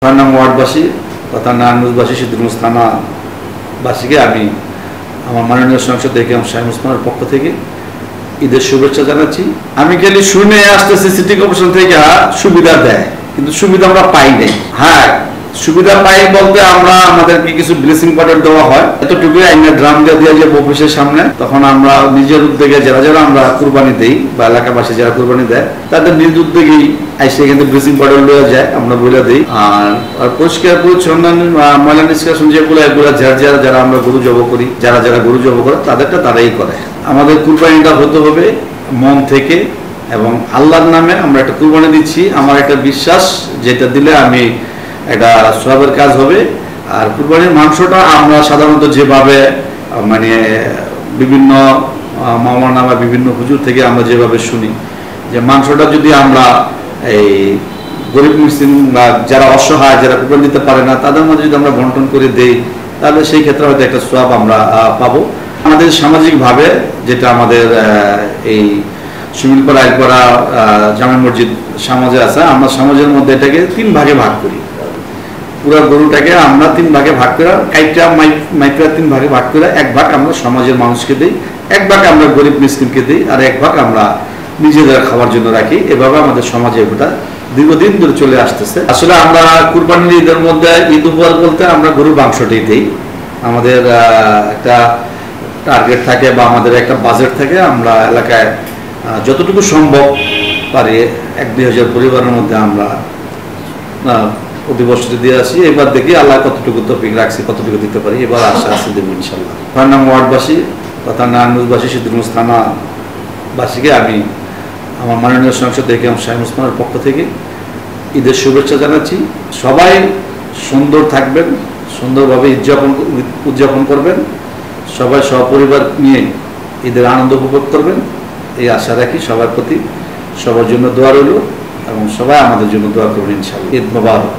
নং ওয়ার্ডবাসী তথা নারায়ণগঞ্জবাসী সিদ্ধিরগঞ্জ থানাবাসীকে আমি আমার মাননীয় সংসদ শামীম ওসমানের পক্ষ থেকে ঈদের শুভেচ্ছা জানাচ্ছি। আমি খালি শুনে আসতেছি সিটি কর্পোরেশন থেকে সুবিধা দেয়, কিন্তু সুবিধা আমরা পাই নাই। হ্যাঁ, সুবিধা পাই বলতে আমরা আমাদেরকে কিছু ব্লেসিং পাউডার দেওয়া হয়, এতটুকুই। আইনের ড্রাম দিয়ে যে অফিসের সামনে, তখন আমরা নিজের উদ্যোগে যারা আমরা কুরবানি দেই বা এলাকাবাসী যারা কুরবানি দেয় তাদের নিজ উদ্যোগেই আইসে এখানে ব্লিচিং পাউডার লওয়া যায়, আমরা বলে দিই। আর পরিষ্কার পরিচ্ছন্ন ময়লা নিষ্কাশন যেগুলো এগুলো যারা আমরা গরু জব করি, যারা গরু জব করে তাদেরটা তারাই করে। আমাদের কুরবানিটা হতে হবে মন থেকে এবং আল্লাহর নামে আমরা একটা কুরবানি দিচ্ছি। আমার একটা বিশ্বাস, যেটা দিলে আমি একটা সওয়াবের কাজ হবে। আর কুরবানির মাংসটা আমরা সাধারণত যেভাবে মানে বিভিন্ন মাওলানা বা বিভিন্ন হুজুর থেকে আমরা যেভাবে শুনি যে মাংসটা যদি আমরা এই গরিব মুসলিম বা যারা অসহায়, যারা কুরবানি দিতে পারে না, তাদের মধ্যে যদি আমরা বন্টন করে দেই, তাহলে সেই ক্ষেত্রে হয়তো একটা সওয়াব আমরা পাবো। আমাদের সামাজিকভাবে যেটা আমাদের এই শিমুলপাড়া একপাড়া জামে মসজিদ সমাজে আছে, আমরা সমাজের মধ্যে এটাকে 3 ভাগে ভাগ করি। পুরো গরুটাকে আমরা 3 ভাগে ভাগ করে কাইটা মাইক্রা 3 ভাগে ভাগ করে 1 ভাগ আমরা সমাজের মানুষকে দিই, 1 ভাগ আমরা গরিব মিসকিনকে দিই, আর 1 ভাগ আমরা নিজেদের খাওয়ার জন্য রাখি। এভাবে আমাদের সমাজে এটা দীর্ঘদিন ধরে চলে আসতেছে। আসলে আমরা কুরবানির ঈদের মধ্যে ঈদ উপহার বলতে আমরা গরুর মাংসটাই দিই। আমাদের একটা টার্গেট থাকে বা আমাদের একটা বাজেট থাকে, আমরা এলাকায় যতটুকু সম্ভব পারি 1-2 হাজার পরিবারের মধ্যে আমরা প্রতিবর্ষে দিয়ে আসি। এবার দেখি আল্লাহ কতটুকু তৌফিক রাখছি, কতটুকু দিতে পারি। এবার আশা আছে দেবো ইনশাল্লাহ। 6 নং ওয়ার্ডবাসী তথা নারায়ণগঞ্জবাসী সিদ্ধিরগঞ্জ থানাবাসীকে আমি আমার মাননীয় সংসদ শামীম ওসমানের পক্ষ থেকে ঈদের শুভেচ্ছা জানাচ্ছি। সবাই সুন্দর থাকবেন, সুন্দরভাবে উদযাপন করবেন, সবাই সপরিবার নিয়ে ঈদের আনন্দ উপভোগ করবেন, এই আশা রাখি। সবার প্রতি সবার জন্য দোয়া রইল এবং সবাই আমাদের জন্য দোয়া করবেন ইনশাআল্লাহ। ঈদ মোবারক।